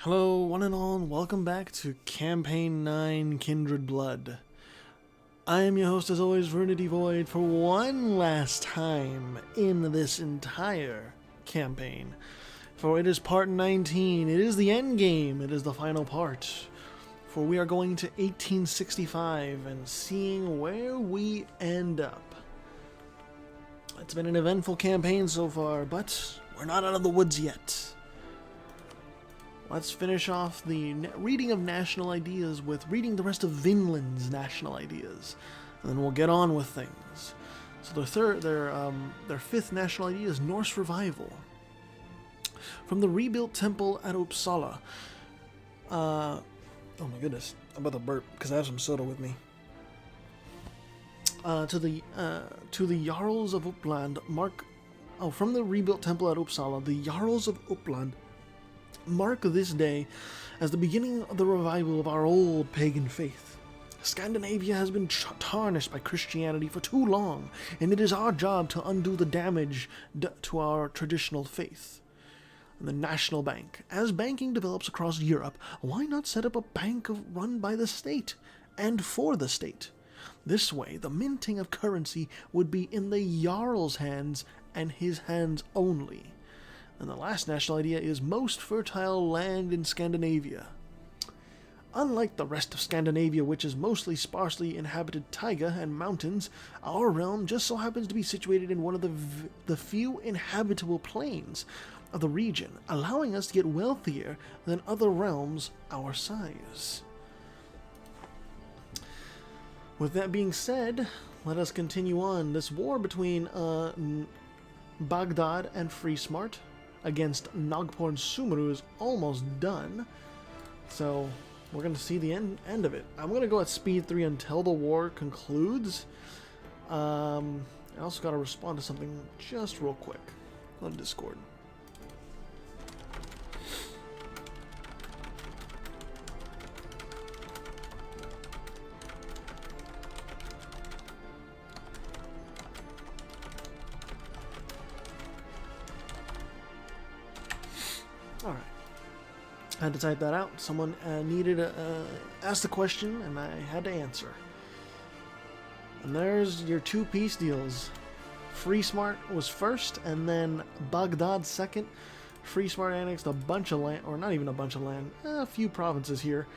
Hello, one and all, and welcome back to Campaign 9 Kindred Blood. I am your host, as always, Vernity Void, for one last time in this entire campaign. For it is part 19, it is the end game, it is the final part. For we are going to 1865 and seeing where we end up. It's been an eventful campaign so far, but we're not out of the woods yet. Let's finish off the reading of national ideas with reading the rest of Vinland's national ideas, and then we'll get on with things. So their fifth national idea is Norse revival. From the rebuilt temple at Uppsala. Oh my goodness, I'm about to burp because I have some soda with me. To the Jarls of Uppland, from the rebuilt temple at Uppsala, the Jarls of Uppland mark this day as the beginning of the revival of our old pagan faith. Scandinavia has been tarnished by Christianity for too long, and it is our job to undo the damage to our traditional faith. And the National Bank. As banking develops across Europe, why not set up a bank run by the state and for the state? This way, the minting of currency would be in the Jarl's hands and his hands only. And the last national idea is most fertile land in Scandinavia. Unlike the rest of Scandinavia, which is mostly sparsely inhabited taiga and mountains, our realm just so happens to be situated in one of the few inhabitable plains of the region, allowing us to get wealthier than other realms our size. With that being said, let us continue on. This war between Baghdad and Friesmart against Nagpur and Sumeru is almost done, so we're going to see the end of it. I'm going to go at speed 3 until the war concludes. I also got to respond to something just real quick on Discord. Alright. I had to type that out. Someone asked a question, and I had to answer. And there's your two peace deals. Friesmart was first, and then Baghdad second. Friesmart annexed a bunch of land, or not even a bunch of land, a few provinces here.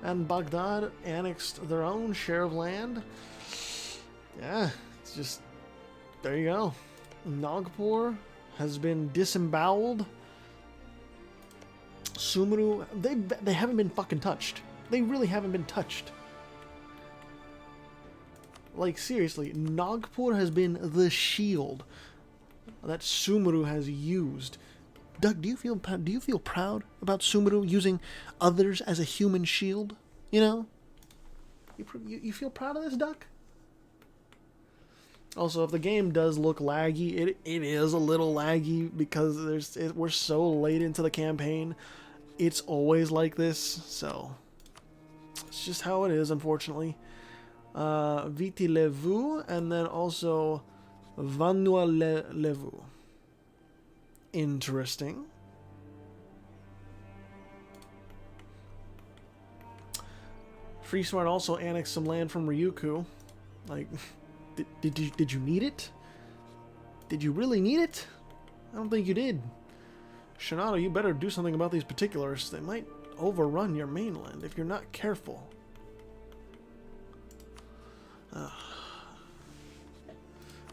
And Baghdad annexed their own share of land. Yeah, it's just, there you go. Nagpur has been disemboweled. Sumeru, they haven't been fucking touched. They really haven't been touched. Like, seriously, Nagpur has been the shield that Sumeru has used. Doug, do you feel proud about Sumeru using others as a human shield? You know? You feel proud of this, Duck? Also, if the game does look laggy, it is a little laggy because we're so late into the campaign. It's always like this, so it's just how it is, unfortunately. Viti Levu, and then also Vanua Levu. Interesting. Friesmart also annexed some land from Ryukyu. Like, did you need it? Did you really need it? I don't think you did. Shinato, you better do something about these particulars. They might overrun your mainland if you're not careful.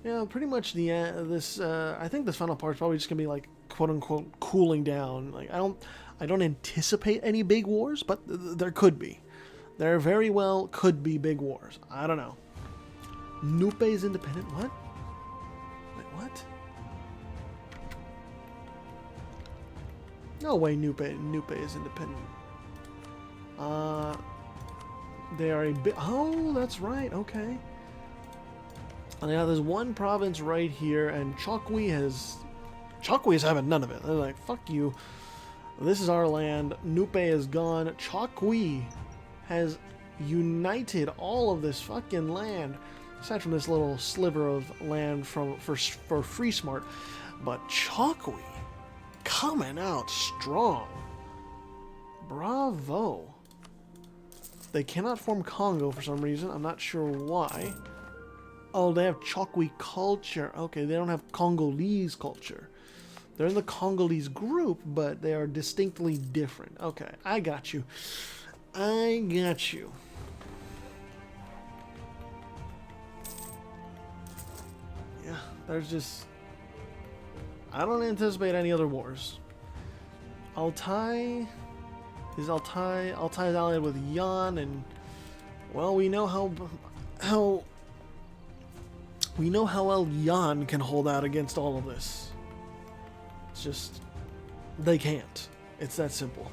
Yeah, pretty much I think this final part's probably just gonna be like quote unquote cooling down. Like I don't anticipate any big wars, but there could be. There very well could be big wars. I don't know. Nupe is independent. What? Wait, what? No way Nupe is independent. They are a bit... Oh, that's right. Okay. And now there's one province right here, and Chokwi is having none of it. They're like, fuck you. This is our land. Nupe is gone. Chokwi has united all of this fucking land, aside from this little sliver of land for Friesmart. But Chokwi coming out strong. Bravo. They cannot form Congo for some reason. I'm not sure why. Oh, they have Chokwe culture. Okay, they don't have Congolese culture. They're in the Congolese group, but they are distinctly different. Okay, I got you. I got you. Yeah, there's just... I don't anticipate any other wars. Altai... Altai's allied with Yan, and... Well, we know how well Yan can hold out against all of this. It's just... They can't. It's that simple.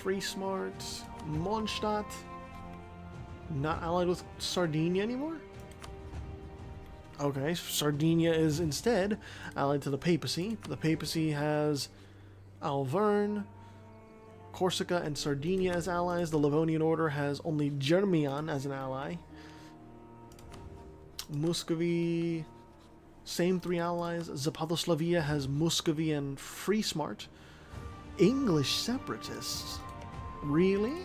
Friesmart, Mondstadt, not allied with Sardinia anymore? Okay, Sardinia is instead allied to the papacy. The papacy has Auvergne, Corsica, and Sardinia as allies. The Livonian Order has only Germian as an ally. Muscovy, same three allies. Zapatoslavia has Muscovy and Friesmart. English separatists? Really?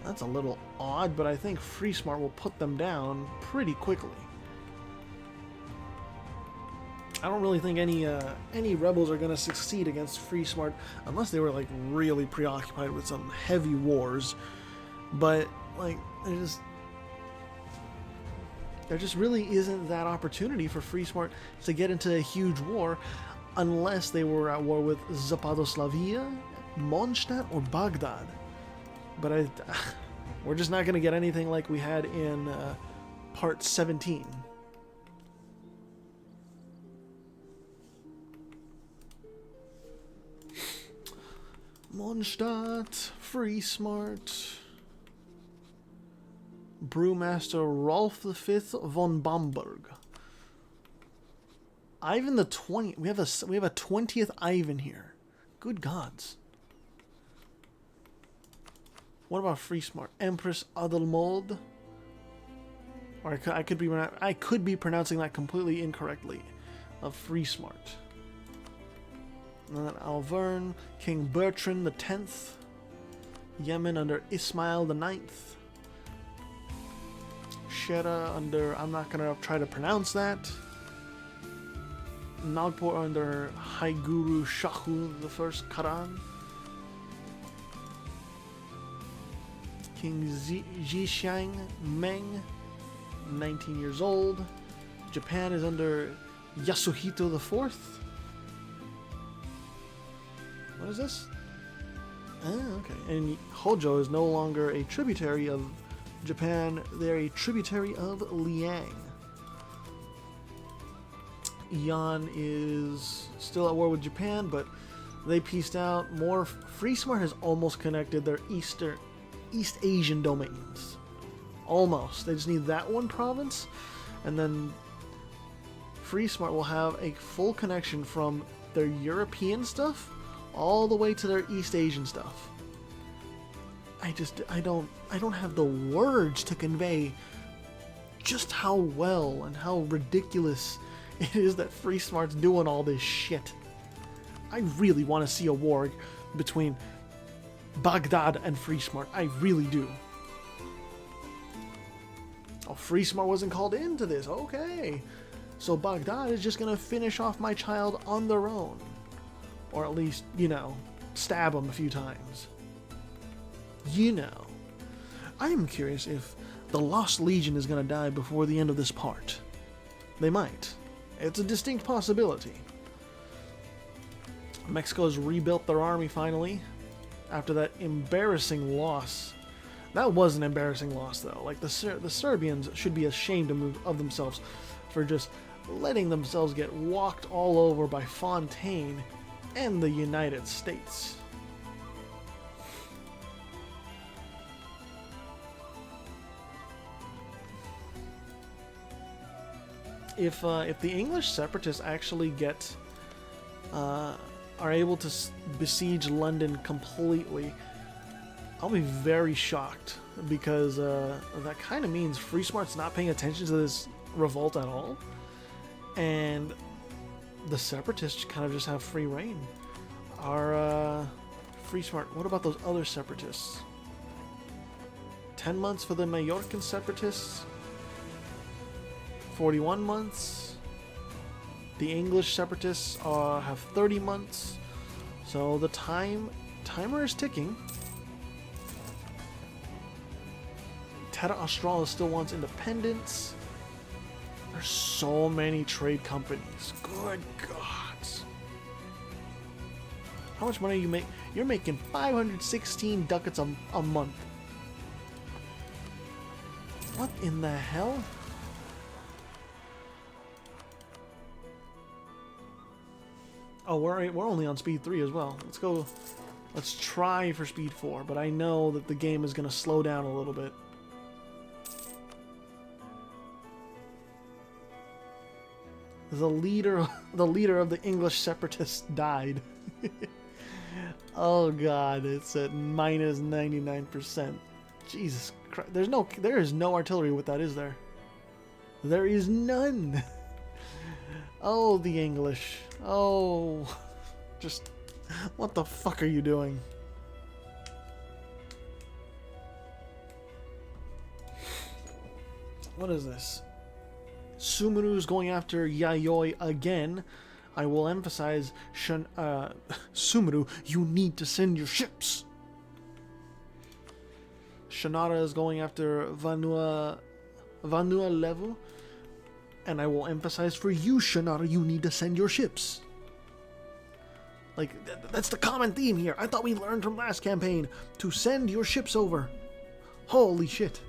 That's a little odd, but I think Friesmart will put them down pretty quickly. I don't really think any rebels are going to succeed against Friesmart unless they were like really preoccupied with some heavy wars. But like there just really isn't that opportunity for Friesmart to get into a huge war unless they were at war with Zapatoslavia, Mondstadt, or Baghdad. But we're just not going to get anything like we had in part 17. Mondstadt, Friesmart, Brewmaster Rolf V von Bamberg. Ivan the 20th. We have a 20th Ivan here. Good gods. What about Friesmart? Empress Adelmold. Or I could be pronouncing that completely incorrectly. Of Friesmart. And then Auvergne, King Bertrand X. Yemen under Ismail IX. Shera under, I'm not gonna try to pronounce that. Nagpur under High Guru Shahu I Karan. King Zhixiang Meng, 19 years old. Japan is under Yasuhito IV. What is this? Ah, okay. And Hojo is no longer a tributary of Japan. They're a tributary of Liang. Yan is still at war with Japan, but they pieced out. More Friesmart has almost connected their East Asian domains. Almost. They just need that one province, and then Friesmart will have a full connection from their European stuff all the way to their East Asian stuff. I don't have the words to convey just how well and how ridiculous it is that Friesmart's doing all this shit. I really want to see a war between Baghdad and Friesmart. I really do. Oh, Friesmart wasn't called into this. Okay. So Baghdad is just going to finish off my child on their own. Or at least, stab him a few times. I'm curious if the Lost Legion is going to die before the end of this part. They might. It's a distinct possibility. Mexico's rebuilt their army finally after that embarrassing loss. That was an embarrassing loss, though. Like, the Serbians should be ashamed of themselves for just letting themselves get walked all over by Fontaine and the United States. If the English separatists actually are able to besiege London completely, I'll be very shocked, because that kind of means Friesmart's not paying attention to this revolt at all, and The Separatists kind of just have free reign. Our free smart. What about those other Separatists? 10 months for the Majorcan Separatists. 41 months. The English Separatists have 30 months. So the timer is ticking. Terra Australis still wants independence. There's so many trade companies. Good gods. How much money you make? You're making 516 ducats a month. What in the hell? Oh, we're only on speed 3 as well. Let's go. Let's try for speed 4, but I know that the game is going to slow down a little bit. The leader of the English separatists died. Oh god, it's at minus 99%. Jesus Christ. There is no artillery with that, is there? There is none. Oh, the English. Oh, just what the fuck are you doing? What is this? Sumeru's going after Yayoi again. I will emphasize, Sumeru, you need to send your ships. Shanara is going after Vanua Levu. And I will emphasize for you, Shanara, you need to send your ships. Like, that's the common theme here. I thought we learned from last campaign to send your ships over. Holy shit.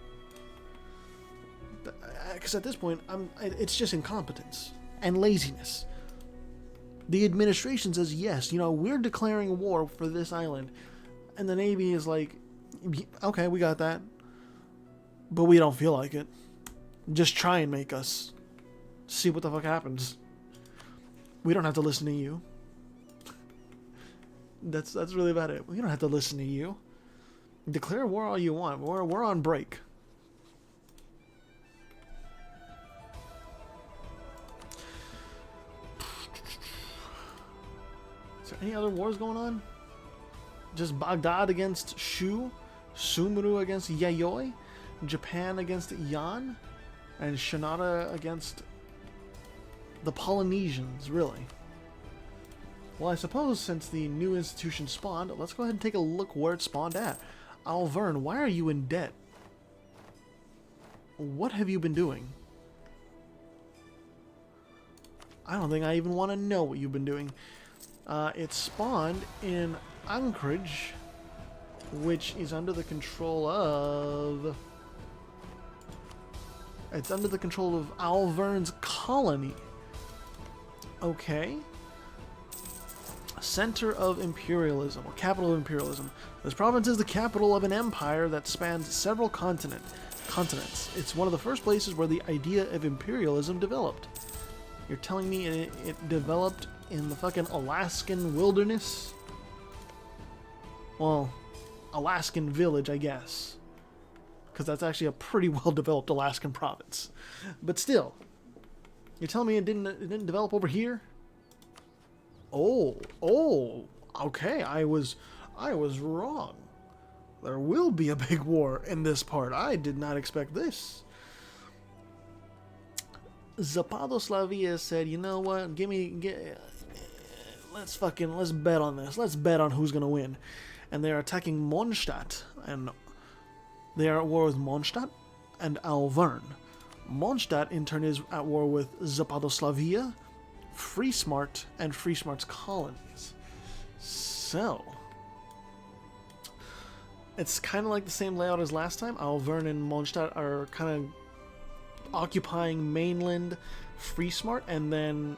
Because at this point, it's just incompetence and laziness. The administration says, yes, you know, we're declaring war for this island. And the Navy is like, okay, we got that. But we don't feel like it. Just try and make us. See what the fuck happens. We don't have to listen to you. That's really about it. We don't have to listen to you. Declare war all you want. We're on break. Is there any other wars going on? Just Baghdad against Shu, Sumeru against Yayoi, Japan against Yan, and Shanada against the Polynesians, really. Well, I suppose since the new institution spawned, let's go ahead and take a look where it spawned at. Alvern, why are you in debt? What have you been doing? I don't think I even want to know what you've been doing. It spawned in Anchorage, which is under the control of... It's under the control of Alvern's colony. Okay. Center of imperialism, or capital of imperialism. This province is the capital of an empire that spans several continents. It's one of the first places where the idea of imperialism developed. You're telling me it developed in the fucking Alaskan wilderness? Well, Alaskan village, I guess. Because that's actually a pretty well-developed Alaskan province. But still, you're telling me it didn't develop over here? Oh, okay, I was wrong. There will be a big war in this part. I did not expect this. Zapadoslavia said, you know what, let's bet on this. Let's bet on who's gonna win. And they're attacking Mondstadt, and they are at war with Mondstadt and Alvern. Mondstadt, in turn, is at war with Zapadoslavia, Friesmart, and Friesmart's colonies. So, it's kind of like the same layout as last time. Alvern and Mondstadt are kind of occupying mainland Friesmart, and then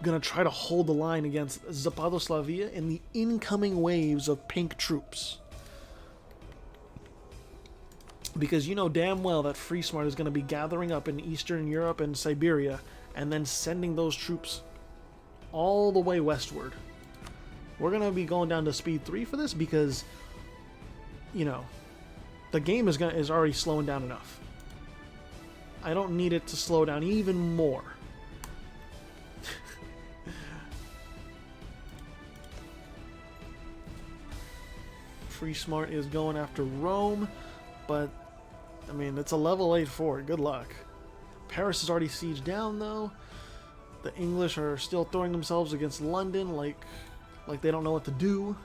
gonna try to hold the line against Zapadoslavia in the incoming waves of pink troops. Because you know damn well that Friesmart is going to be gathering up in Eastern Europe and Siberia and then sending those troops all the way westward. We're going to be going down to speed 3 for this because, you know, the game is already slowing down enough. I don't need it to slow down even more. Free Smart is going after Rome, but I mean, it's a level 8 fort. Good luck. Paris is already sieged down, though. The English are still throwing themselves against London like they don't know what to do.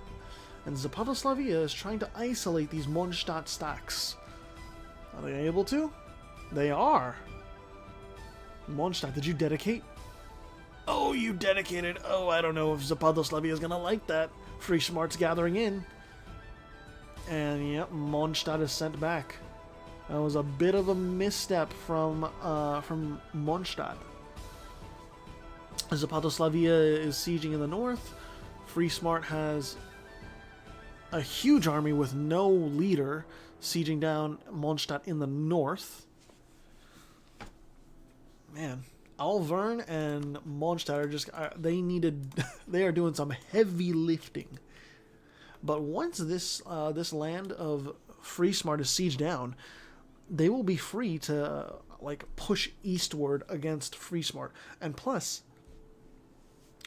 And Zapadoslavia is trying to isolate these Mondstadt stacks. Are they able to? They are. Mondstadt, did you dedicate? Oh, you dedicated. Oh, I don't know if Zapadoslavia is going to like that. Free Smart's gathering in. And yep, Mondstadt is sent back. That was a bit of a misstep from Mondstadt. Zapadoslavia is sieging in the north. Free Smart has a huge army with no leader sieging down Mondstadt in the north. Man, Alvern and Mondstadt are just they are doing some heavy lifting. But once this land of Free Smart is sieged down, they will be free to like push eastward against Free Smart. And plus,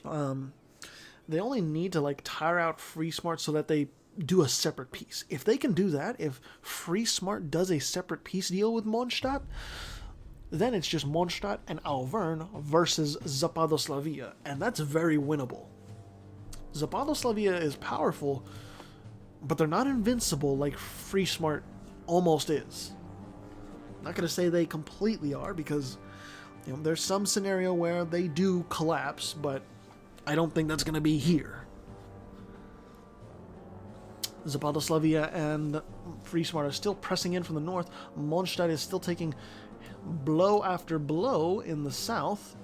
they only need to like tire out Free Smart so that they do a separate peace. If they can do that, if Free Smart does a separate peace deal with Mondstadt, then it's just Mondstadt and Alvern versus Zapadoslavia, and that's very winnable. Zapadoslavia is powerful, but they're not invincible like Free Smart almost is. I'm not going to say they completely are, because there's some scenario where they do collapse, but I don't think that's going to be here. Zapadoslavia and Free Smart are still pressing in from the north. Mondstadt is still taking blow after blow in the south.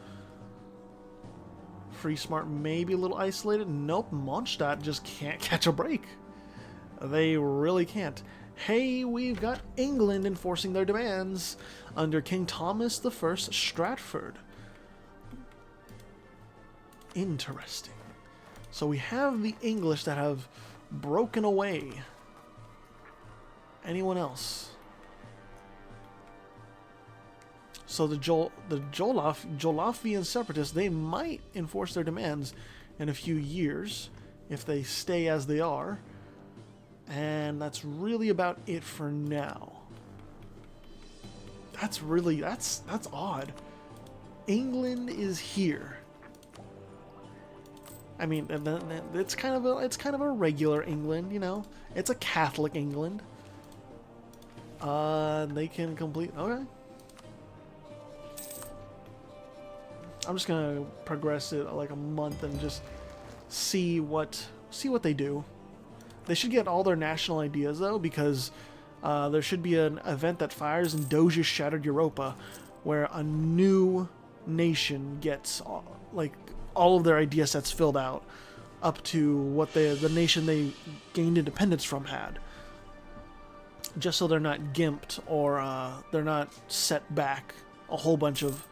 Free Smart may be a little isolated. Nope, Mondstadt just can't catch a break. They really can't. Hey, we've got England enforcing their demands under King Thomas I Stratford. Interesting. So we have the English that have broken away. Anyone else? So the Jolafian separatists, they might enforce their demands in a few years if they stay as they are. And that's really about it for now. That's odd. England is here. I mean, it's kind of a regular England, It's a Catholic England. They can complete. Okay. I'm just gonna progress it like a month and just see what they do. They should get all their national ideas though, because there should be an event that fires in Doge's Shattered Europa, where a new nation gets all of their idea sets filled out, up to what the nation they gained independence from had. Just so they're not gimped or they're not set back a whole bunch of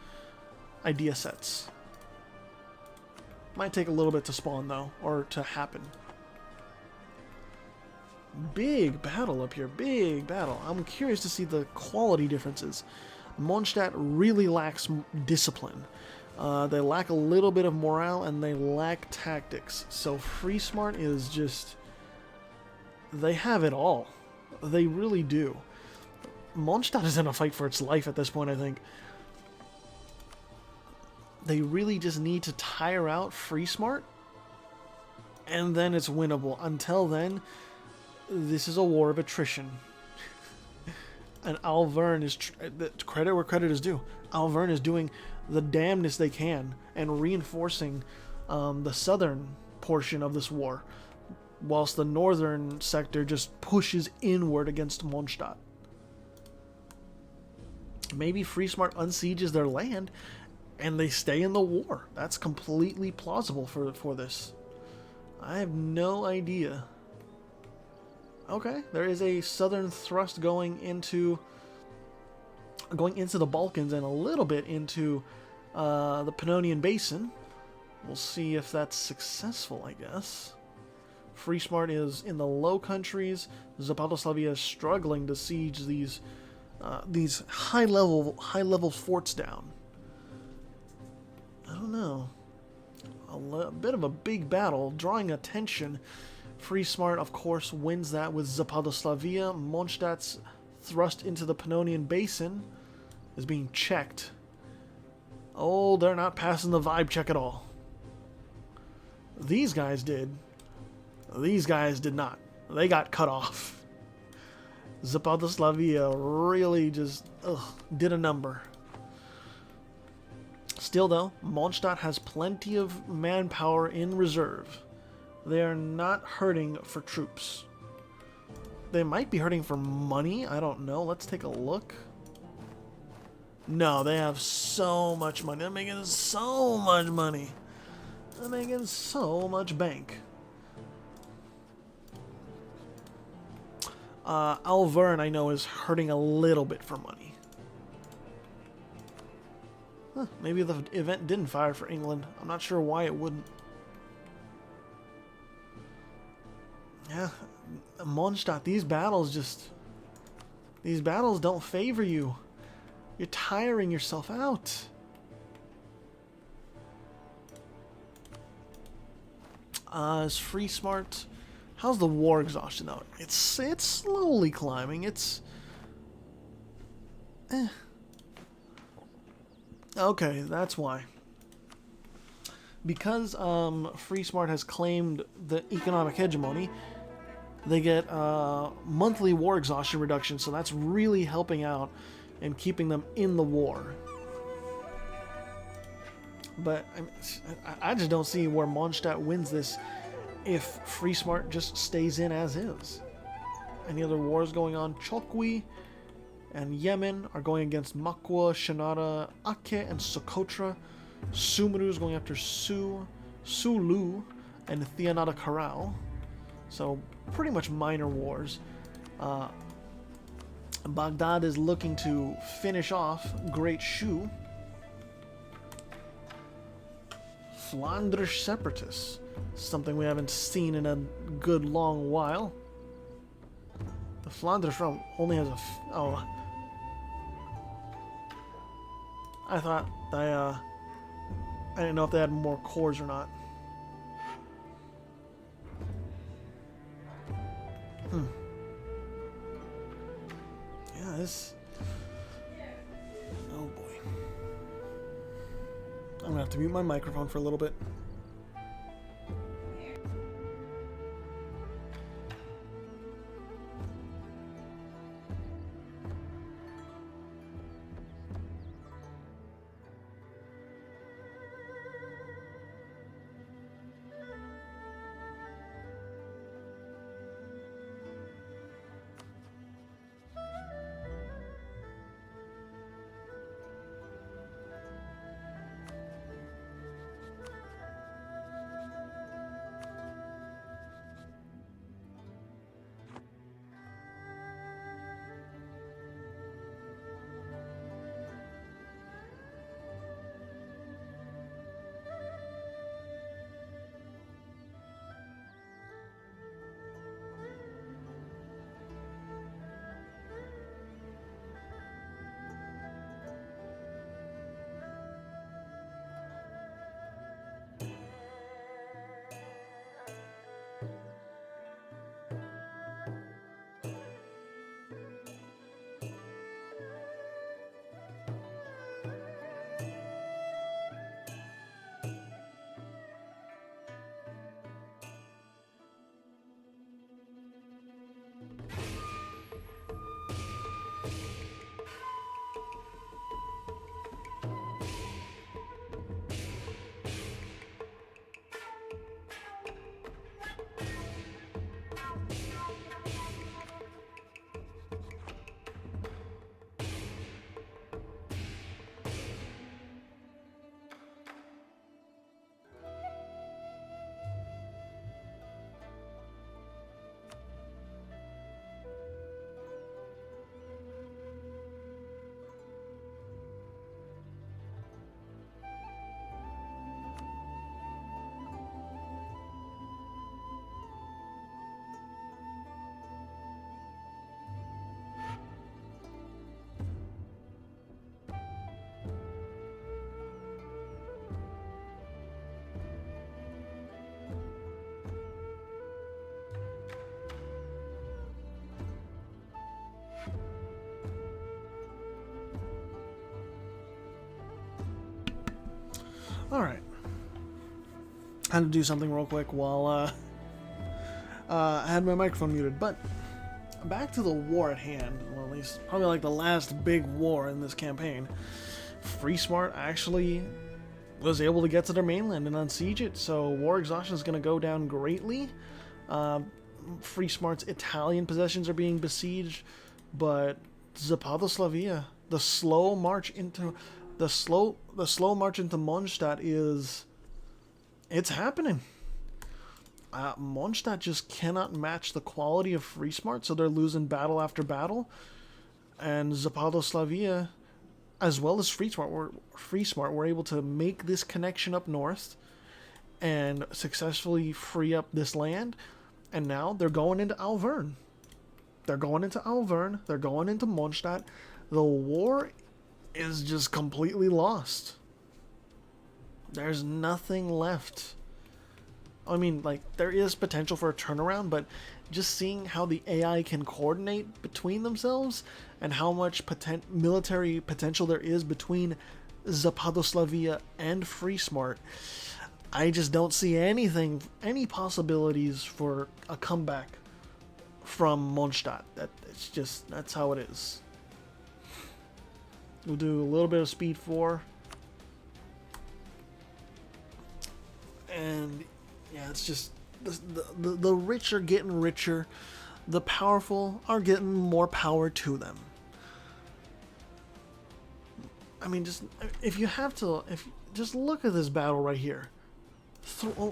idea sets. Might take a little bit to spawn though, or to happen. Big battle up here, big battle. I'm curious to see the quality differences. Mondstadt really lacks discipline. They lack a little bit of morale, and they lack tactics. So Free Smart is just... they have it all. They really do. Mondstadt is in a fight for its life at this point, I think. They really just need to tire out Free Smart, and then it's winnable. Until then, this is a war of attrition. And Alvern is... credit where credit is due. Alvern is doing the damnedest they can and reinforcing the southern portion of this war, whilst the northern sector just pushes inward against Mondstadt. Maybe Free Smart unsieges their land and they stay in the war. That's completely plausible for this. I have no idea. Okay, there is a southern thrust going into the Balkans and a little bit into the Pannonian Basin. We'll see if that's successful, I guess. Free Smart is in the Low Countries. Zapadoslavia is struggling to siege these high level forts down. I don't know. A bit of a big battle, drawing attention Friesmart, of course, wins that with Zapadoslavia. Mondstadt's thrust into the Pannonian Basin is being checked. Oh, they're not passing the vibe check at all. These guys did. These guys did not. They got cut off. Zapadoslavia really just did a number. Still, though, Mondstadt has plenty of manpower in reserve. They are not hurting for troops. They might be hurting for money. I don't know. Let's take a look. No, they have so much money. They're making so much money. They're making so much bank. Alvern, I know, is hurting a little bit for money. Huh, maybe the event didn't fire for England. I'm not sure why it wouldn't. Yeah, Mondstadt, these battles don't favor you. You're tiring yourself out. Is Friesmart... How's the war exhaustion though? It's slowly climbing. It's... Okay, that's why. Because Friesmart has claimed the economic hegemony, they get monthly war exhaustion reduction, so that's really helping out and keeping them in the war. But I just don't see where Mondstadt wins this if Friesmart just stays in as is. Any other wars going on? Chalkwi and Yemen are going against Makwa, Shanada, Ake, and Socotra. Sumeru is going after Sulu, and Theanada Karau. So pretty much minor wars. Baghdad is looking to finish off Great Shu. Flanders separatists. Something we haven't seen in a good long while. The Flanders front only has a... oh. I thought I didn't know if they had more cores or not. Yeah, this... oh boy. I'm gonna have to mute my microphone for a little bit. Alright. Had to do something real quick while I had my microphone muted, but back to the war at hand, well, at least probably like the last big war in this campaign. Free Smart actually was able to get to their mainland and unsiege it, so war exhaustion is going to go down greatly. Free Smart's Italian possessions are being besieged, but Zapadoslavia, the slow march into Mondstadt it's happening. Mondstadt just cannot match the quality of Free Smart, so they're losing battle after battle. And Zapadoslavia, as well as Free Smart, were able to make this connection up north and successfully free up this land. And now they're going into Alvern. They're going into Mondstadt. The war is just completely lost. There's nothing left. I mean, like, there is potential for a turnaround, but just seeing how the AI can coordinate between themselves and how much military potential there is between Zapadoslavia and Free Smart, I just don't see any possibilities for a comeback from Mondstadt. That's how it is. We'll do a little bit of speed 4. And yeah, it's just the rich are getting richer, the powerful are getting more power to them. I mean, just look at this battle right here.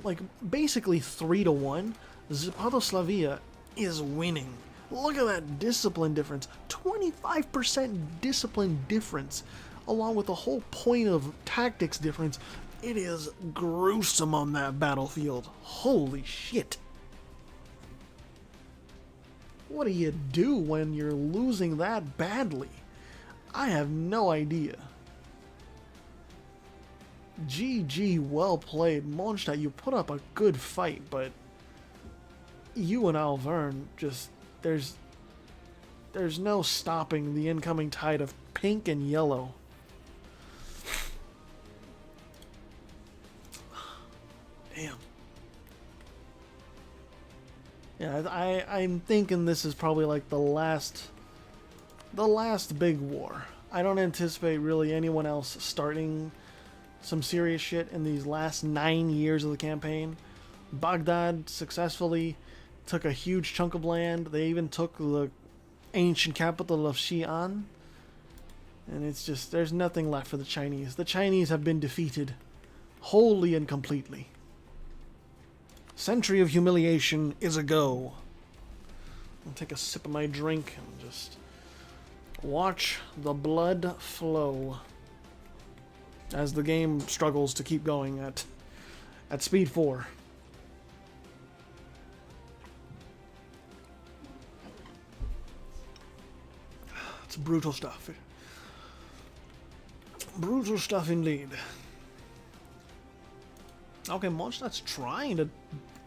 Like basically 3-1, Zapadoslavia is winning. Look at that discipline difference, 25% discipline difference, along with the whole point of tactics difference. It is gruesome on that battlefield. Holy shit. What do you do when you're losing that badly? I have no idea. GG, well played. Mondstadt, you put up a good fight, but you and Alvern just... There's no stopping the incoming tide of pink and yellow. Damn. Yeah, I'm thinking this is probably like the last big war. I don't anticipate really anyone else starting some serious shit in these last 9 years of the campaign. Baghdad successfully took a huge chunk of land. They even took the ancient capital of Xi'an. And it's just, there's nothing left for the Chinese. The Chinese have been defeated wholly and completely. Century of humiliation is a go. I'll take a sip of my drink and just watch the blood flow as the game struggles to keep going at speed 4. It's brutal stuff. Brutal stuff indeed. Okay, Mondstadt's trying to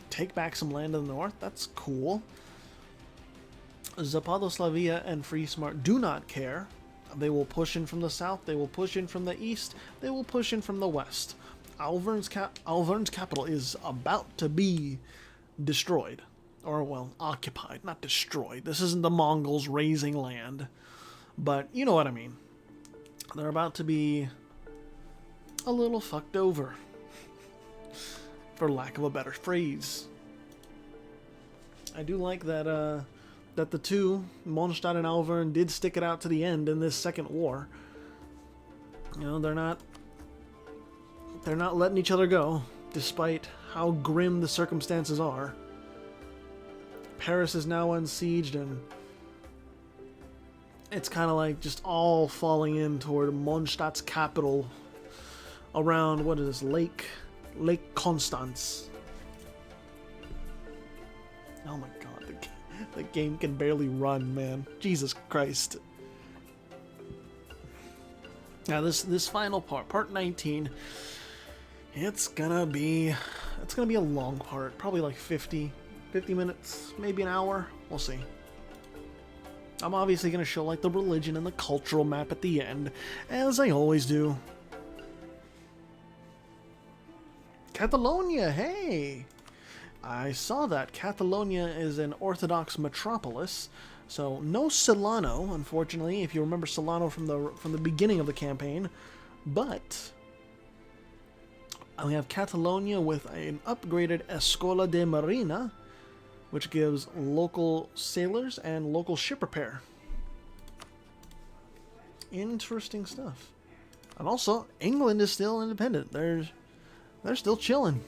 take back some land in the north. That's cool. Zapadoslavia and Free Smart do not care. They will push in from the south. They will push in from the east. They will push in from the west. Alvern's capital is about to be destroyed. Or, well, occupied, not destroyed. This isn't the Mongols raising land. But you know what I mean. They're about to be a little fucked over, for lack of a better phrase. I do like that that the two, Mondstadt and Alvern, did stick it out to the end in this second war. You know, they're not letting each other go, despite how grim the circumstances are. Paris is now unsieged, and it's kind of like just all falling in toward Mondstadt's capital around, what is this, Lake Constance. Oh my god, the game can barely run, man. Jesus Christ. Now this final part 19, it's gonna be a long part, probably like 50 minutes, maybe an hour. We'll see. I'm obviously gonna show like the religion and the cultural map at the end, as I always do. Catalonia, hey! I saw that. Catalonia is an Orthodox metropolis, so no Solano, unfortunately, if you remember Solano from the beginning of the campaign, but we have Catalonia with an upgraded Escola de Marina, which gives local sailors and local ship repair. Interesting stuff. And also, England is still independent. They're still chilling.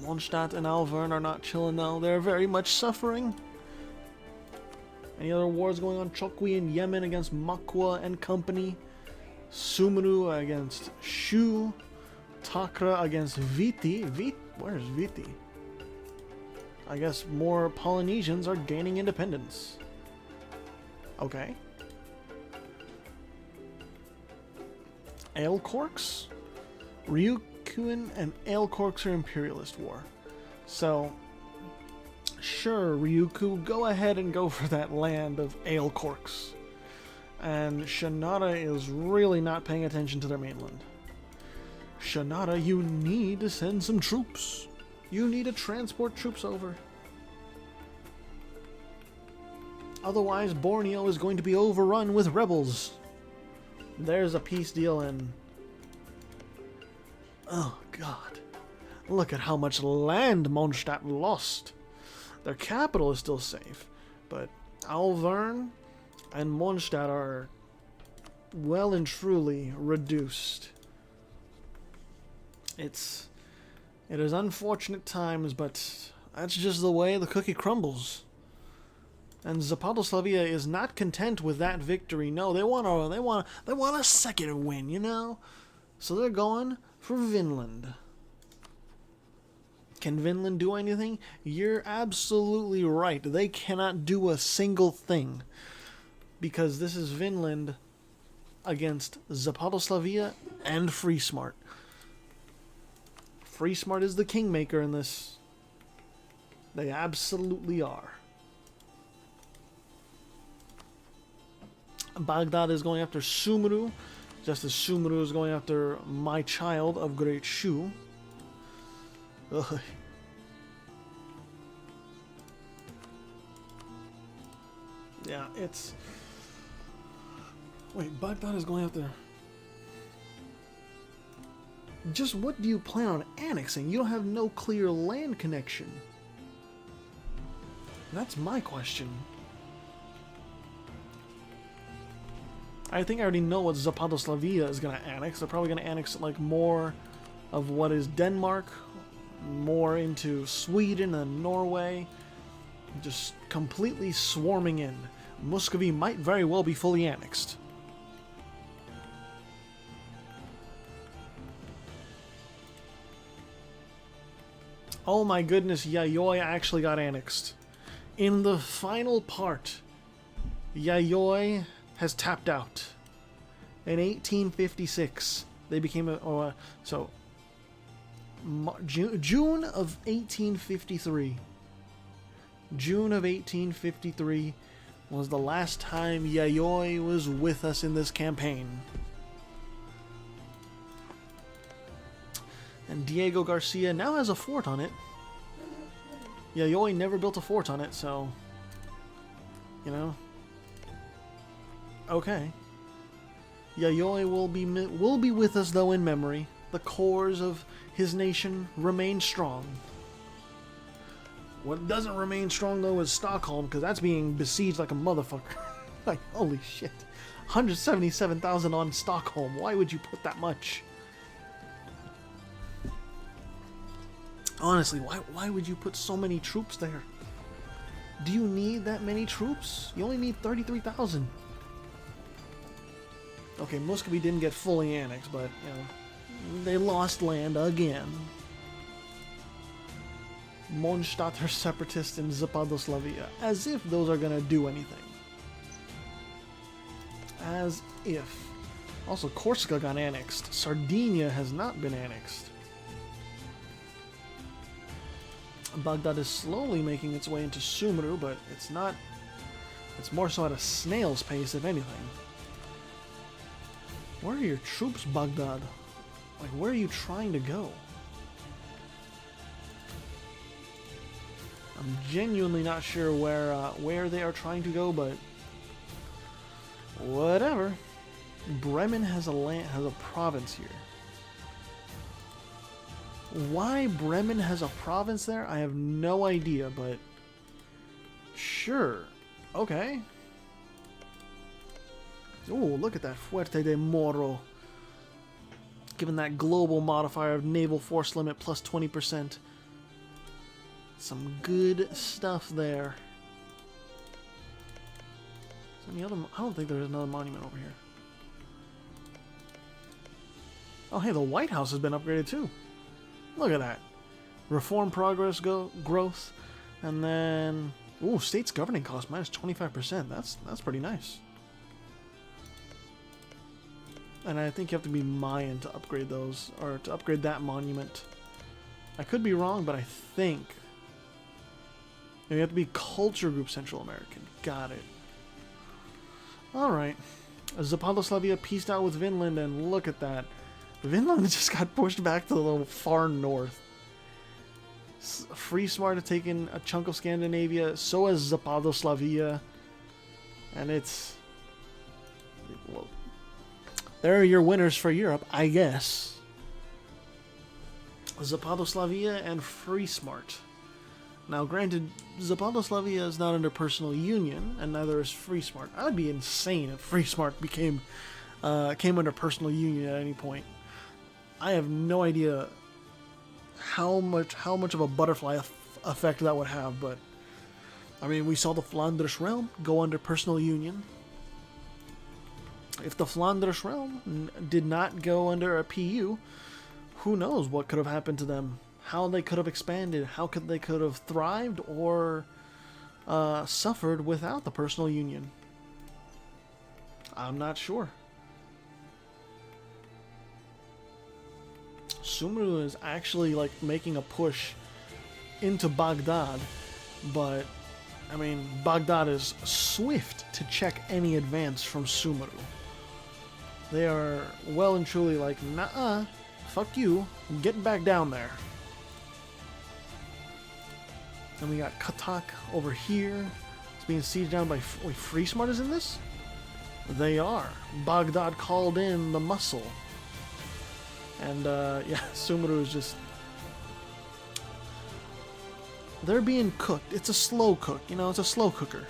Mondstadt and Alvern are not chilling though. They're very much suffering. Any other wars going on? Chokwi in Yemen against Makwa and company. Sumuru against Shu. Takra against Viti. Where's Viti? I guess more Polynesians are gaining independence. Okay. Ale Corks? Ryukyuan and Ale Corks are imperialist war. So, sure, Ryukyu, go ahead and go for that land of Ale Corks. And Shanada is really not paying attention to their mainland. Shanada, you need to send some troops. You need to transport troops over. Otherwise, Borneo is going to be overrun with rebels. There's a peace deal in... Oh, God. Look at how much land Mondstadt lost. Their capital is still safe, but Alvern and Mondstadt are well and truly reduced. It is unfortunate times, but that's just the way the cookie crumbles. And Zapatoslavia is not content with that victory. No, they want a second win, you know? So they're going for Vinland. Can Vinland do anything? You're absolutely right. They cannot do a single thing. Because this is Vinland against Zapatoslavia and Friesmart. Friesmart is the kingmaker in this. They absolutely are. Baghdad is going after Sumuru, just as Sumuru is going after my child of Great Shu. Ugh. Yeah, it's... Wait, Baghdad is going after... Just what do you plan on annexing? You don't have no clear land connection. That's my question. I think I already know what Zapatoslavia is going to annex. They're probably going to annex like more of what is Denmark, more into Sweden and Norway, just completely swarming in. Muscovy might very well be fully annexed. Oh my goodness, Yayoi actually got annexed. In the final part, Yayoi has tapped out. In 1856, they became June of 1853. June of 1853 was the last time Yayoi was with us in this campaign. And Diego Garcia now has a fort on it. Yayoi never built a fort on it, so... You know... Okay. Yayoi will be with us, though, in memory. The cores of his nation remain strong. What doesn't remain strong, though, is Stockholm, because that's being besieged like a motherfucker. Like, holy shit. 177,000 on Stockholm. Why would you put that much? Honestly, why would you put so many troops there? Do you need that many troops? You only need 33,000. Okay, Muscovy didn't get fully annexed, but, you know, they lost land again. Mondstadt are separatists in Zapatoslavia, as if those are gonna do anything. As if. Also, Corsica got annexed. Sardinia has not been annexed. Baghdad is slowly making its way into Sumuru, but it's not... It's more so at a snail's pace, if anything. Where are your troops, Baghdad? Like, where are you trying to go? I'm genuinely not sure where they are trying to go, but whatever. Bremen has a province here. Why Bremen has a province there, I have no idea, but sure. Okay. Oh, look at that Fuerte de Moro. Given that global modifier of naval force limit plus 20%. Some good stuff there. Is there any other? I don't think there's another monument over here. Oh, hey, the White House has been upgraded too. Look at that. Reform progress growth. And then... Ooh, state's governing cost minus 25%. That's pretty nice. And I think you have to be Mayan to upgrade those, or to upgrade that monument. I could be wrong, but I think you have to be culture group Central American. Got it. Alright. Zapadoslavia pieced out with Vinland, and look at that. Vinland just got pushed back to the far north. Free Smart have taken a chunk of Scandinavia, so has Zapadoslavia. And it's... Well, there are your winners for Europe, I guess. Zapadoslavia and Free Smart. Now, granted, Zapadoslavia is not under personal union, and neither is Free Smart. I would be insane if Free Smart came under personal union at any point. I have no idea how much of a butterfly effect that would have, but I mean, we saw the Flanders realm go under personal union. If the Flanders realm did not go under a PU, who knows what could have happened to them? How they could have expanded? How they could have thrived or suffered without the personal union? I'm not sure. Sumru is actually like making a push into Baghdad, but I mean, Baghdad is swift to check any advance from Sumru. They are well and truly like, nah, fuck you, get back down there. Then we got Katak over here. It's being sieged down by... Wait, Free Smart is in this? They are. Baghdad called in the muscle. And, yeah, Sumru is just... They're being cooked. It's a slow cook, you know, it's a slow cooker.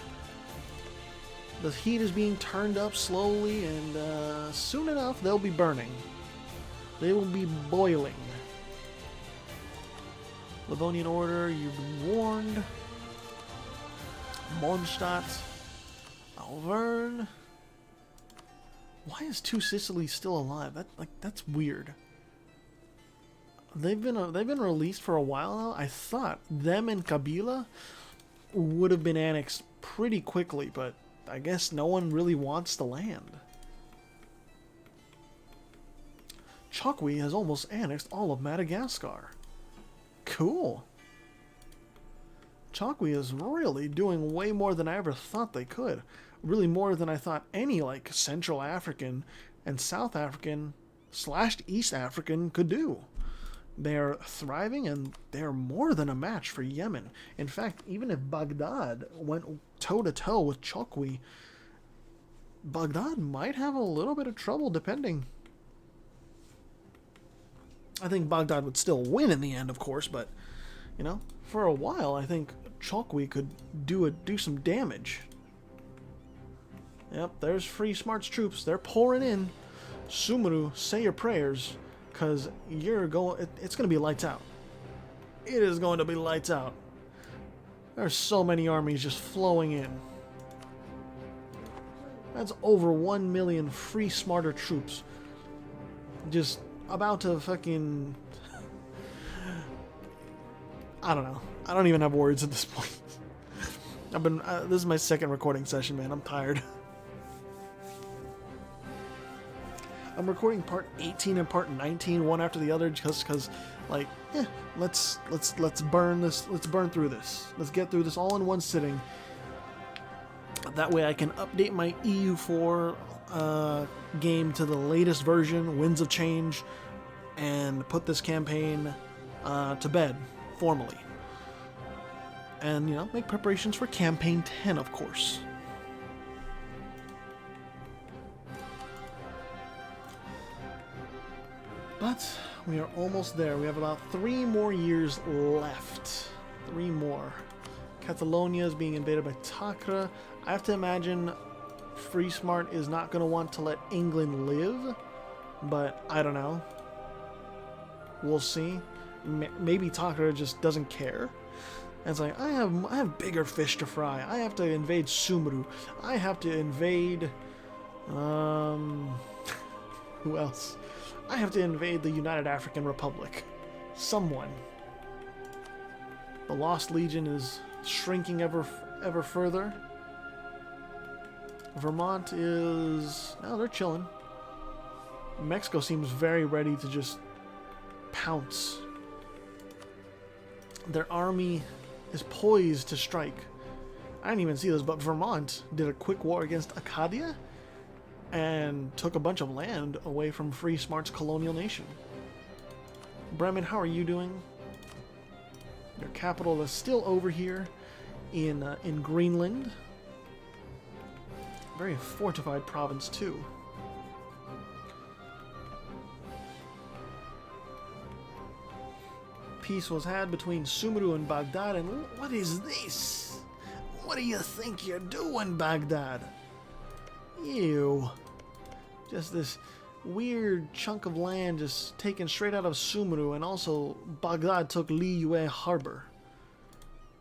The heat is being turned up slowly, and soon enough, they'll be burning. They will be boiling. Livonian Order, you've been warned. Mondstadt. Alvern. Why is Two Sicily still alive? That's weird. They've been released for a while now. I thought them and Kabila would have been annexed pretty quickly, but I guess no one really wants the land. Chokwi has almost annexed all of Madagascar. Cool. Chokwi is really doing way more than I ever thought they could. Really more than I thought any like Central African and South African / East African could do. They are thriving, and they are more than a match for Yemen. In fact, even if Baghdad went toe-to-toe with Chokwi, Baghdad might have a little bit of trouble depending. I think Baghdad would still win in the end, of course, but, you know, for a while, I think Chokwi could do some damage. Yep, there's Free Smart's troops. They're pouring in. Sumru, say your prayers, because it's going to be lights out. It is going to be lights out. There's so many armies just flowing in. That's over 1 million Free Smarter troops. Just about to fucking... I don't know. I don't even have words at this point. This is my second recording session, man. I'm tired. I'm recording part 18 and part 19, one after the other, just because, like, let's burn this. Let's burn through this. Let's get through this all in one sitting. That way I can update my EU4 game to the latest version, Winds of Change, and put this campaign to bed formally. And, you know, make preparations for Campaign 10, of course. But we are almost there. We have about 3 more years left. 3 more. Catalonia is being invaded by Takra. I have to imagine Free Smart is not going to want to let England live, but I don't know. We'll see. Maybe Takra just doesn't care. And it's like, I have bigger fish to fry. I have to invade Sumru. I have to invade... who else? I have to invade the United African Republic. Someone. The Lost Legion is shrinking ever further. Vermont is... oh, they're chilling. Mexico seems very ready to just pounce. Their army is poised to strike. I didn't even see this, but Vermont did a quick war against Acadia and took a bunch of land away from Free Smart's colonial nation. Bremen, how are you doing? Your capital is still over here in Greenland. Very fortified province too. Peace was had between Sumru and Baghdad, and what is this? What do you think you're doing, Baghdad? Ew. Just this weird chunk of land just taken straight out of Sumru, and also Baghdad took Liyue Harbor.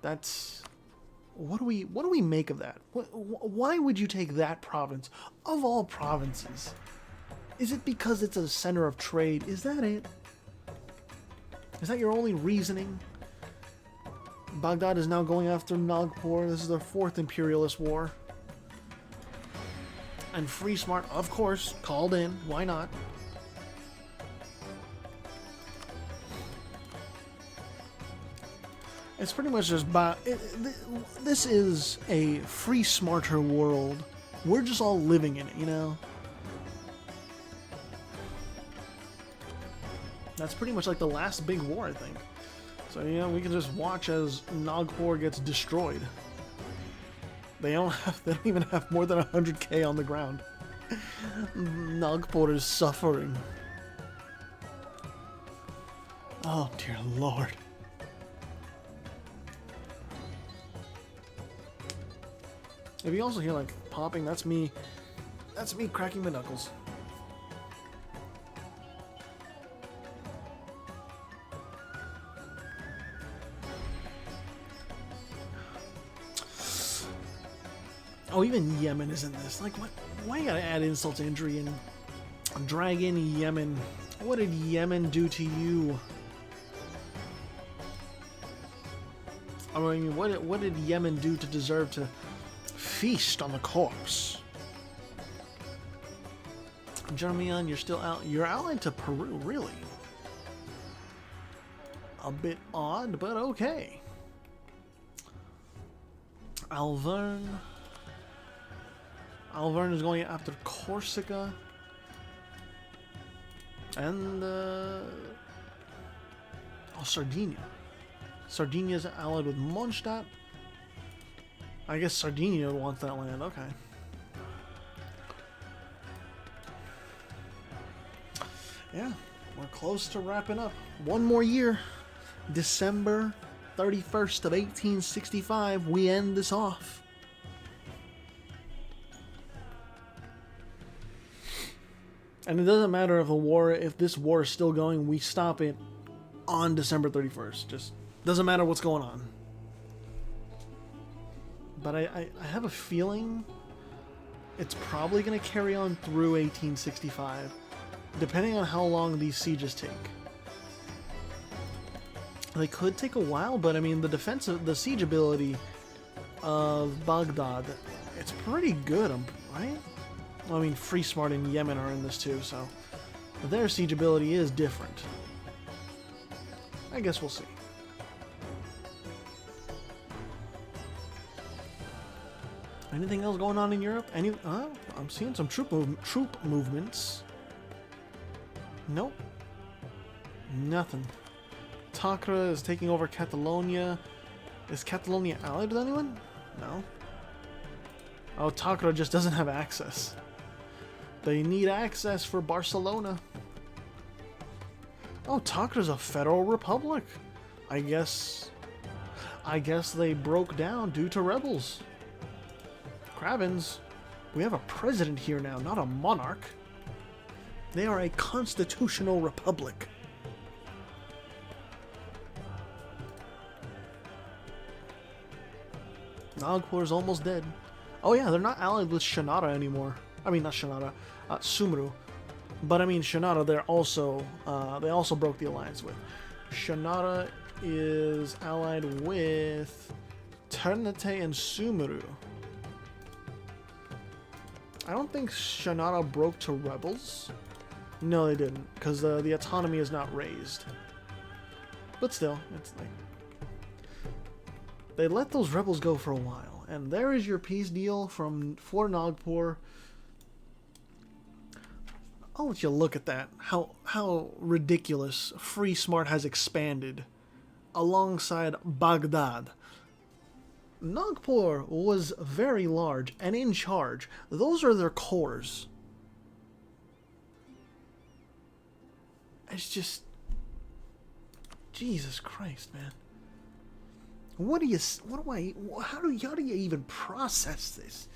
That's... What do we make of that? Why would you take that province of all provinces? Is it because it's a center of trade? Is that it? Is that your only reasoning? Baghdad is now going after Nagpur. This is their 4th imperialist war. And Free Smart, of course, called in. Why not? It's pretty much just... this is a free smarter world. We're just all living in it, you know? That's pretty much like the last big war, I think. So, you know, we can just watch as Nagpur gets destroyed. They don't even have more than 100k on the ground. Nagpur is suffering. Oh, dear Lord. If you also hear like popping, that's me cracking my knuckles. Oh, even Yemen is in this. Like, what? Why you gotta add insult to injury and drag in Yemen? What did Yemen do to you? I mean, what did Yemen do to deserve to feast on the corpse? Jeremian, you're still out. You're allied to Peru, really? A bit odd, but okay. Alverne is going after Corsica. And, oh, Sardinia. Sardinia's allied with Mondstadt. I guess Sardinia wants that land, okay. Yeah, we're close to wrapping up. One more year. December 31st of 1865, we end this off. And it doesn't matter if this war is still going, we stop it on December 31st. Just doesn't matter what's going on. But I have a feeling it's probably going to carry on through 1865, depending on how long these sieges take. They could take a while, but I mean, the siege ability of Baghdad, it's pretty good, right? I mean, Free Smart and Yemen are in this too, so their siege ability is different. I guess we'll see. Anything else going on in Europe? I'm seeing some troop movements. Nope. Nothing. Takra is taking over Catalonia. Is Catalonia allied with anyone? No. Oh, Takra just doesn't have access. They need access for Barcelona. Oh, Takra's a federal republic. I guess they broke down due to rebels. Kravens, we have a president here now, not a monarch. They are a constitutional republic. Nagpur's almost dead. Oh yeah, they're not allied with Shanara anymore. I mean, not Shanara, Sumru. But I mean, Shanara, they also broke the alliance with. Shanara is allied with Ternate and Sumru. I don't think Shanara broke to rebels. No, they didn't, because the autonomy is not raised. But still, it's like... They let those rebels go for a while. And there is your peace deal for Nagpur. I'll let you look at that. How ridiculous Free Smart has expanded alongside Baghdad. Nagpur was very large and in charge. Those are their cores. It's just... Jesus Christ, man. How do you even process this?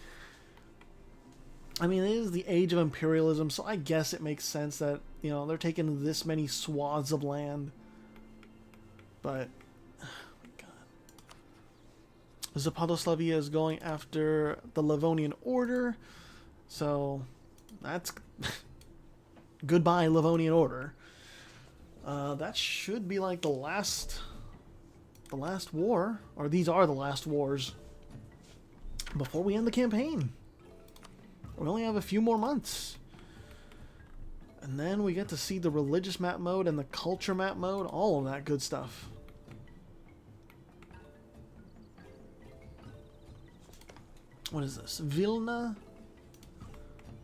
I mean, it is the age of imperialism, so I guess it makes sense that, you know, they're taking this many swaths of land. But, oh my god. Zapadoslavia is going after the Livonian Order, so that's... Goodbye, Livonian Order. That should be like the last war, or these are the last wars before we end the campaign. We only have a few more months. And then we get to see the religious map mode and the culture map mode, all of that good stuff. What is this? Vilna?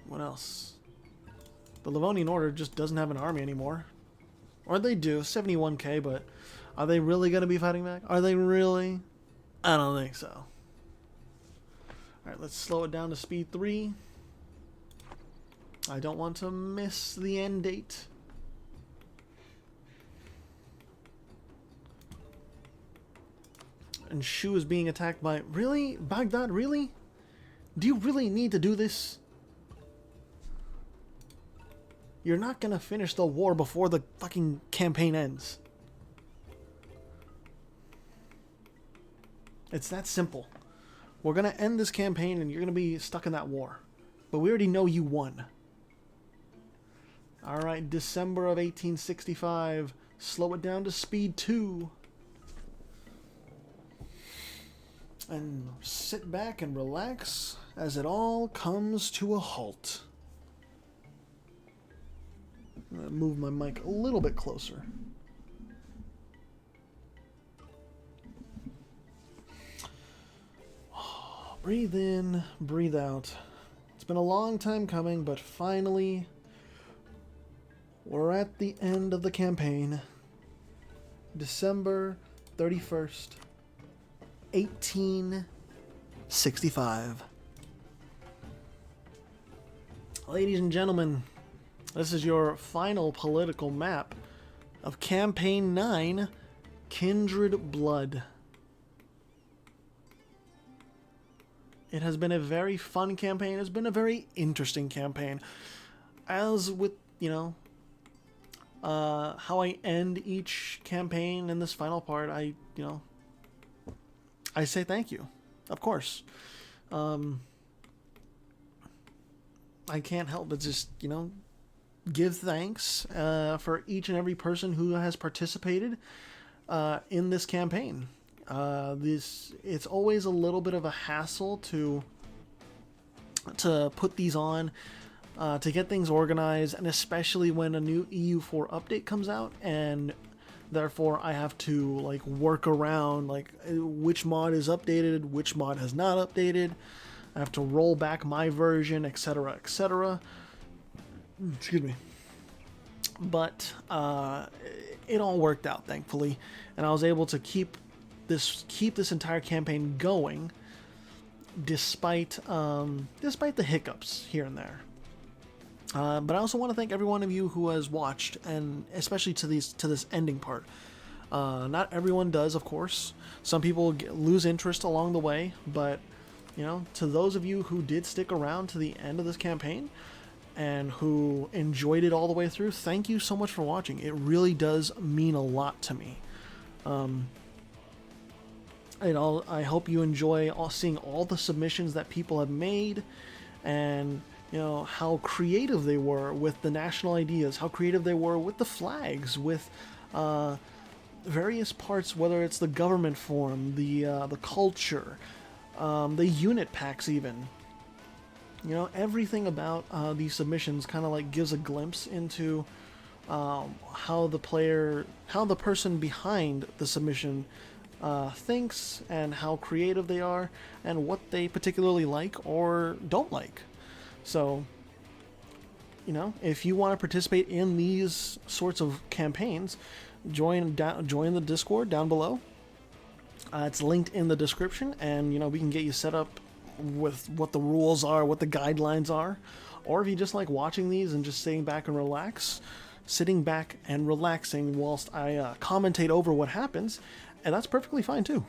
What else? The Livonian Order just doesn't have an army anymore. Or they do, 71k, but are they really going to be fighting back? Are they really? I don't think so. Alright, let's slow it down to speed 3. I don't want to miss the end date. And Shu is being attacked by... Really? Baghdad? Really? Do you really need to do this? You're not gonna finish the war before the fucking campaign ends. It's that simple. We're gonna end this campaign and you're gonna be stuck in that war. But we already know you won. Alright, December of 1865. Slow it down to speed 2. And sit back and relax as it all comes to a halt. I'm gonna move my mic a little bit closer. Breathe in, breathe out. It's been a long time coming, but finally, we're at the end of the campaign. December 31st, 1865. Ladies and gentlemen, this is your final political map of Campaign 9, Kindred Blood. It has been a very fun campaign. It's been a very interesting campaign. As with, you know, how I end each campaign in this final part, I say thank you. Of course. I can't help but just, you know, give thanks for each and every person who has participated in this campaign. It's always a little bit of a hassle to put these on, to get things organized, and especially when a new EU4 update comes out, and therefore I have to like work around like which mod is updated, which mod has not updated. I have to roll back my version, etc., etc. Excuse me. But it all worked out, thankfully, and I was able to keep this entire campaign going, despite the hiccups here and there. But I also want to thank every one of you who has watched, and especially to this ending part. Not everyone does, of course. Some people lose interest along the way, but to those of you who did stick around to the end of this campaign and who enjoyed it all the way through, thank you so much for watching. It really does mean a lot to me. I hope you enjoy seeing all the submissions that people have made, and how creative they were with the national ideas, how creative they were with the flags, with various parts, whether it's the government form, the culture, the unit packs even. Everything about these submissions kind of like gives a glimpse into how the person behind the submission thinks, and how creative they are, and what they particularly like or don't like. So, if you want to participate in these sorts of campaigns, join the Discord down below. It's linked in the description, and we can get you set up with what the rules are, what the guidelines are. Or if you just like watching these and just sitting back and relaxing whilst I commentate over what happens, and that's perfectly fine too.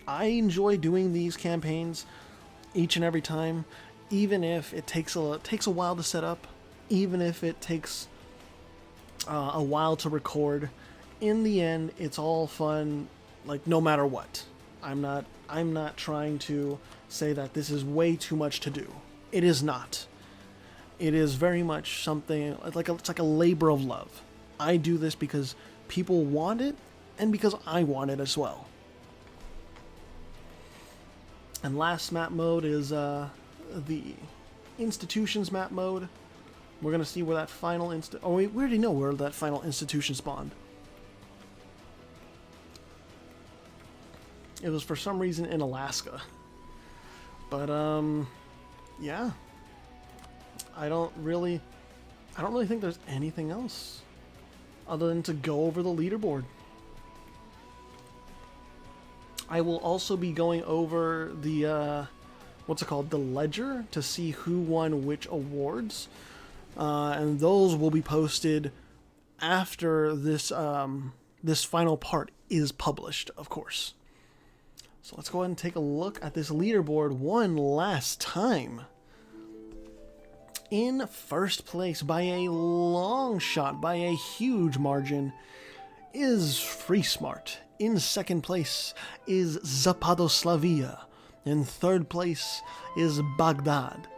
I enjoy doing these campaigns each and every time, even if it takes a while to set up, even if it takes a while to record. In the end, it's all fun, like no matter what. I'm not trying to say that this is way too much to do. It is not. It is very much something it's like a labor of love. I do this because people want it, and because I want it as well. And last map mode is the institutions map mode. We're gonna see where that final we already know where that final institution spawned. It was for some reason in Alaska. But yeah. I don't really think there's anything else other than to go over the leaderboard. I will also be going over the the ledger, to see who won which awards, and those will be posted after this final part is published, of course. So let's go ahead and take a look at this leaderboard one last time. In first place, by a long shot, by a huge margin, is Free Smart. In second place is Zapadoslavia. In third place is Baghdad.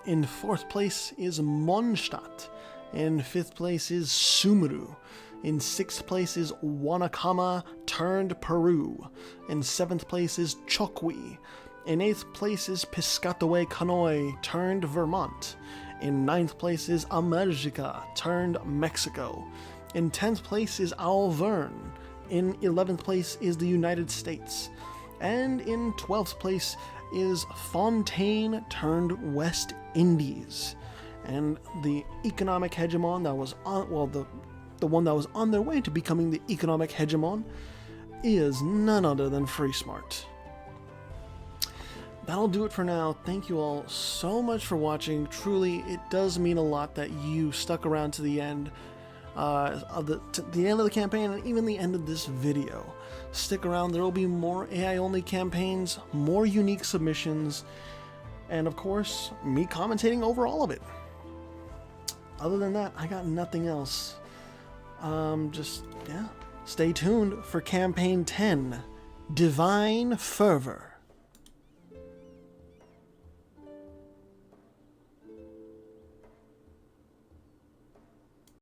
In fourth place is Mondstadt. In fifth place is Sumru. In sixth place is Wanakama turned Peru. In seventh place is Chokwi. In eighth place is Piscataway Kanoi turned Vermont. In ninth place is America turned Mexico. In 10th place is Auvergne. In 11th place is the United States. And in 12th place is Fontaine turned West Indies. And the economic hegemon that was on, the one that was on their way to becoming the economic hegemon, is none other than Free Smart. That'll do it for now. Thank you all so much for watching. Truly, it does mean a lot that you stuck around to the end of the end of the campaign, and even the end of this video. Stick around. There will be more AI-only campaigns, more unique submissions, and of course, me commentating over all of it. Other than that, I got nothing else. Stay tuned for Campaign 10, Divine Fervor.